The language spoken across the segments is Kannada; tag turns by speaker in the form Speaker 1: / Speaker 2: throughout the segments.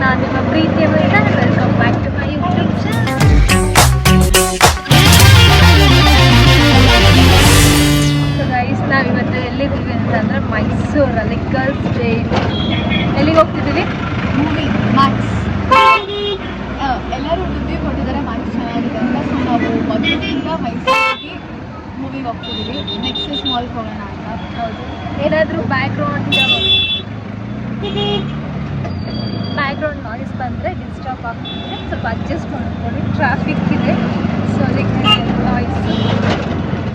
Speaker 1: ನಾನು ನಿಮ್ಮ ಪ್ರೀತಿಯ ಮೈದ welcome back to my YouTube channel. So guys, ನಾವಿವತ್ತು ಎಲ್ಲಿದ್ದೀವಿ ಅಂತಂದರೆ ಮೈಸೂರಲ್ಲಿ ಗರ್ಲ್ಸ್ ಡೇ. ಎಲ್ಲಿಗೆ ಹೋಗ್ತಿದ್ದೀವಿ?
Speaker 2: ಮೂವಿ ಮ್ಯಾಕ್ಸ್. ಎಲ್ಲರೂ ರಿವ್ಯೂ ಕೊಟ್ಟಿದ್ದಾರೆ ಮ್ಯಾಕ್ಸ್ ಚೆನ್ನಾಗಿದೆ ಅಂತ. ಸೊ ನಾವು ಮದುವೆಯಿಂದ ಮೈಸೂರಿಗೆ ಮೂವಿಗೆ ಹೋಗ್ತಿದ್ದೀವಿ. ನೆಕ್ಸ್ಟ್ ಮಾಲ್ಗೆ ಹೋಗೋಣ ಅಂತ.
Speaker 1: ಹೌದು. ಏನಾದರೂ ಬ್ಯಾಕ್ಗ್ರೌಂಡ್ ನಾಯ್ಸ್ ಬಂದರೆ ಡಿಸ್ಟರ್ಬ್ ಆಗ್ತಿದೆ, ಸ್ವಲ್ಪ ಅಡ್ಜಸ್ಟ್ ಮಾಡ್ಕೊಳ್ಳಿ. ಟ್ರಾಫಿಕ್ ಇದೆ, ಸೊ ಅದಕ್ಕೆ noise.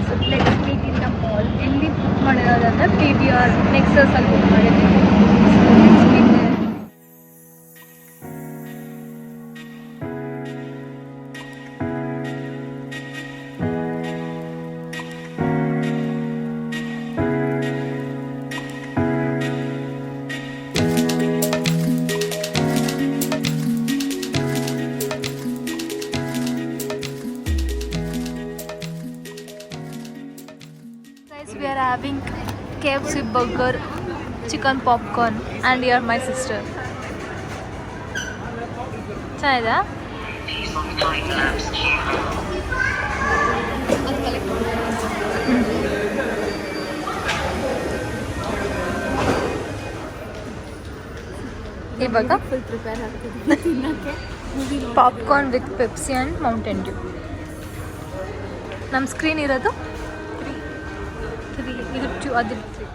Speaker 1: So let's meet in the mall. ಎಲ್ಲಿ ಬುಕ್ ಮಾಡಿರೋದಂದ್ರೆ PVR ನೆಕ್ಸಸಲ್ಲಿ ಬುಕ್ ಮಾಡಿದ್ದೀವಿ. Let's meet there. We are having KFC burger, chicken popcorn, and you are my sister. ಚೆನ್ನಾಗಿದೆ. ಇವಾಗ
Speaker 2: ಫುಲ್ ಪ್ರಿಪೇರ್ ಆಗ್ತಿದ್ದೀವಿ ತಿನ್ನೋಕ್ಕೆ.
Speaker 1: Popcorn with Pepsi and Mountain Dew. ನಮ್ಮ ಸ್ಕ್ರೀನ್ ಇರೋದು 3, ಇದು 2, ಅದು 3.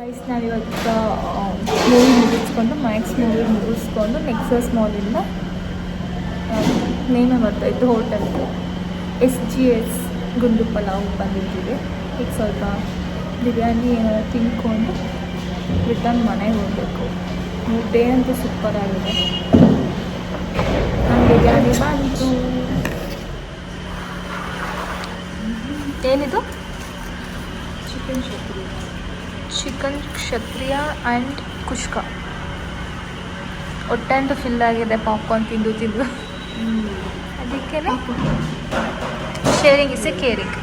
Speaker 1: ಗೈಸ್, ನಾವಿವತ್ತು ಮೂವಿ ಮುಗಿಸ್ಕೊಂಡು ಮ್ಯಾಕ್ಸ್ ಮೂವಿ ಮುಗಿಸ್ಕೊಂಡು ನೆಕ್ಸಸ್ ಮಾಲಿಂದ ನೇಮೇ ಬರ್ತಾಯಿತ್ತು ಹೋಟೆಲ್ಗೆ SGS ಗುಂಡು ಪಲಾವ್ ಬಂದಿದ್ದೀವಿ. ಈಗ ಸ್ವಲ್ಪ ಬಿರಿಯಾನಿ ಏನಾದ್ರು ತಿನ್ಕೊಂಡು ರಿಟರ್ನ್ ಮನೆಗೆ ಹೋಗಬೇಕು. ಡೇ ಅಂತೂ ಸೂಪರ್ ಆಗಿದೆ. ನಮ್ಮ ಬಿರಿಯಾನಿ ಬಂತು. ಏನಿದು? ಚಿಕನ್ ಕ್ಷತ್ರಿಯ ಆ್ಯಂಡ್ ಕುಷ್ಕ. ಹೊಟ್ಟೆ ಅಂತೂ ಫಿಲ್ ಆಗಿದೆ ಪಾಪ್ಕಾರ್ನ್ ತಿಂದು ಅದಕ್ಕೆ ಶೇರಿಂಗ್ ಇಸ್ ಎ ಕೇರಿಂಗ್.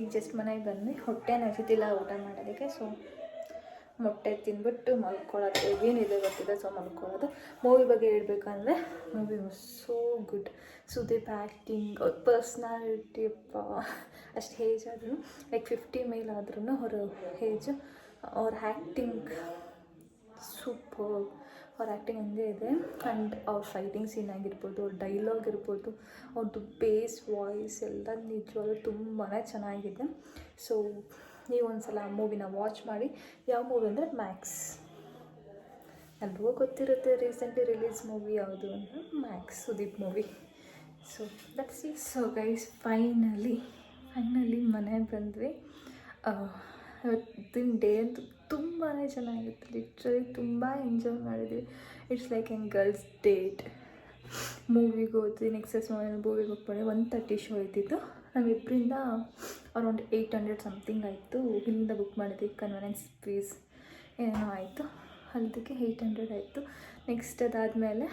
Speaker 1: ಈಗ ಜಸ್ಟ್ ಮನೆಗೆ ಬಂದು ಹೊಟ್ಟೆ ಹಸಿತಿಲ್ಲ ಊಟ ಮಾಡೋದಕ್ಕೆ. ಸೊ ಮೊಟ್ಟೆ ತಿಂದ್ಬಿಟ್ಟು ಮಲ್ಕೊಳ್ಳೋದು, ಏನಿದೆ ಗೊತ್ತಿದೆ. ಸೊ ಮಲ್ಕೊಳ್ಳೋದು. ಮೂವಿ ಬಗ್ಗೆ ಹೇಳ್ಬೇಕಂದ್ರೆ movie was so good. Sudeep acting, personality, ಅಷ್ಟು ಏಜ್ ಆದ್ರೂ ಲೈಕ್ 50 ಮೇಲೆ ಆದ್ರೂ ಅವರ ಏಜ್, ಅವ್ರ ಆ್ಯಕ್ಟಿಂಗ್ ಸೂಪರ್. ಅವ್ರ ಆ್ಯಕ್ಟಿಂಗ್ ಹಂಗೆ ಇದೆ. ಆ್ಯಂಡ್ ಅವ್ರ ಫೈಟಿಂಗ್ ಸೀನ್ ಆಗಿರ್ಬೋದು, ಅವ್ರ ಡೈಲಾಗ್ ಇರ್ಬೋದು, ಅವ್ರದ್ದು ಬೇಸ್ ವಾಯ್ಸ್ ಎಲ್ಲ ನಿಜವಾಗ್ಲೂ ತುಂಬಾ ಚೆನ್ನಾಗಿದೆ. ಸೊ ನೀವು ಒಂದ್ಸಲ ಆ ಮೂವಿನ ವಾಚ್ ಮಾಡಿ. ಯಾವ ಮೂವಿ ಅಂದರೆ ಮ್ಯಾಕ್ಸ್. ಎಲ್ರಿಗೂ ಗೊತ್ತಿರುತ್ತೆ ರೀಸೆಂಟ್ಲಿ ರಿಲೀಸ್ ಮೂವಿ ಯಾವುದು ಅಂದರೆ Max, Sudeep movie. So that's it. So guys finally ಮನೆಗೆ ಬಂದ್ವಿ. ಇವತ್ತಿನ ಡೇ ಅಂತೂ ತುಂಬಾ ಚೆನ್ನಾಗಿತ್ತು. ಲಿಟ್ರಲಿ ತುಂಬ ಎಂಜಾಯ್ ಮಾಡಿದ್ವಿ. It's like an girls date. ಮೂವಿಗೆ ಹೋದ್ವಿ, ನೆಕ್ಸಸ್ ಮೂವಿಗೆ ಹೋಗ್ಬಾರ್ದು. 1:30 ಶೋ ಇದ್ದಿತ್ತು. ನಾವಿಬ್ಬರಿಂದ ಅರೌಂಡ್ 800 ಸಮಥಿಂಗ್ ಆಯಿತು. ಇಲ್ಲಿಂದ ಬುಕ್ ಮಾಡಿದ್ವಿ, ಕನ್ವೀನಿಯನ್ಸ್ ಫೀಸ್ ಏನೋ ಆಯಿತು, ಅದಕ್ಕೆ 800 ಆಯಿತು. ನೆಕ್ಸ್ಟ್ ಅದಾದಮೇಲೆ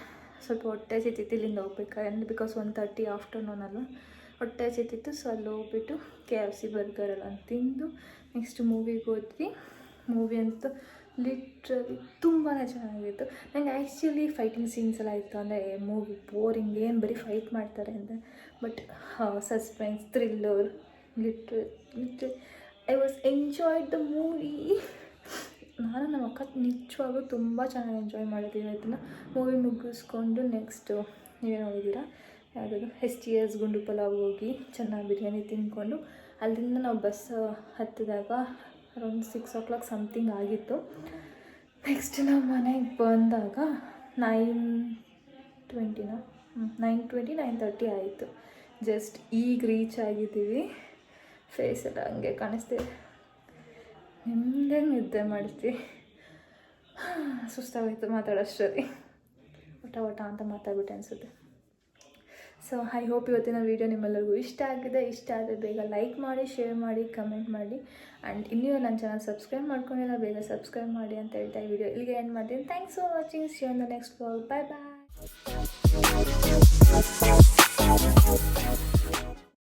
Speaker 1: ಸ್ವಲ್ಪ ಹೊಟ್ಟೆ ಹಸಿತಿತ್ತು ಇಲ್ಲಿಂದ ಹೋಗ್ಬೇಕಾದ್ರೆ, ಬಿಕಾಸ್ 1:30 ಆಫ್ಟರ್ನೂನ್ ಅಲ್ಲ, ಹೊಟ್ಟೆ ಹಸಿತಿತ್ತು. ಸೊ ಅಲ್ಲಿ ಹೋಗ್ಬಿಟ್ಟು KFC ಬರ್ಗರೆಲ್ಲ ತಿಂದು ನೆಕ್ಸ್ಟ್ ಮೂವಿಗೆ ಹೋದ್ವಿ. ಮೂವಿ ಅಂತೂ ಲಿಟ್ರಲಿ ತುಂಬಾ ಚೆನ್ನಾಗಿತ್ತು. ನಂಗೆ ಆ್ಯಕ್ಚುಲಿ ಫೈಟಿಂಗ್ ಸೀನ್ಸ್ ಎಲ್ಲ ಇತ್ತು ಅಂದರೆ ಮೂವಿ ಬೋರಿಂಗ್, ಏನು ಬರೀ ಫೈಟ್ ಮಾಡ್ತಾರೆ ಅಂತ. But suspense, thriller, literally I was enjoyed the movie. ನಾನು ನಮ್ಮ ಅಕ್ಕ ನಿಜವಾಗ್ಲೂ ತುಂಬ ಚೆನ್ನಾಗಿ ಎಂಜಾಯ್ ಮಾಡಿದ್ದೀವಿ. ಅದನ್ನು ಮೂವಿ ಮುಗಿಸ್ಕೊಂಡು ನೆಕ್ಸ್ಟು ನೀವೇ ನೋಡಿದ್ದೀರಾ ಯಾವುದಾದ್ರು STS ಗುಂಡು ಪಲಾವ್ ಹೋಗಿ ಚೆನ್ನಾಗಿ ಬಿರಿಯಾನಿ ತಿಂದ್ಕೊಂಡು ಅಲ್ಲಿಂದ ನಾವು ಬಸ್ ಹತ್ತಿದಾಗ ಅರೌಂಡ್ 6 o'clock ಸಮಥಿಂಗ್ ಆಗಿತ್ತು. ನೆಕ್ಸ್ಟ್ ನಾವು ಮನೆಗೆ ಬಂದಾಗ 9:20 9:30 ಆಯಿತು. ಜಸ್ಟ್ ಈಗ ರೀಚ್ ಆಗಿದ್ದೀವಿ. ಫೇಸ್ ಎಲ್ಲ ಹಂಗೆ ಕಾಣಿಸ್ತೀವಿ. ನಿಮ್ಮದೇ ನಿದ್ದೆ ಮಾಡಿಸ್ತೀವಿ. ಸುಸ್ತಾಗೋಯ್ತು ಮಾತಾಡೋಷ್ಟರಲ್ಲಿ. ಒಟ ಅಂತ ಮಾತಾಡ್ಬಿಟ್ಟೆ ಅನಿಸುತ್ತೆ. ಸೊ ಐ ಹೋಪ್ ಇವತ್ತಿನ ವೀಡಿಯೋ ನಿಮ್ಮೆಲ್ಲರಿಗೂ ಇಷ್ಟ ಆಗಿದೆ. ಇಷ್ಟ ಆದರೆ ಬೇಗ ಲೈಕ್ ಮಾಡಿ, ಶೇರ್ ಮಾಡಿ, ಕಮೆಂಟ್ ಮಾಡಿ. ಆ್ಯಂಡ್ ಇನ್ನೂ ನನ್ನ ಚಾನಲ್ ಸಬ್ಸ್ಕ್ರೈಬ್ ಮಾಡ್ಕೊಂಡಿಲ್ಲ, ಬೇಗ ಸಬ್ಸ್ಕ್ರೈಬ್ ಮಾಡಿ ಅಂತ ಹೇಳ್ತಾ ಈ ವಿಡಿಯೋ ಇಲ್ಲಿಗೆ ಎಂಡ್ ಮಾಡ್ತೀನಿ. Thanks for watching. See you in the next vlog. Bye bye.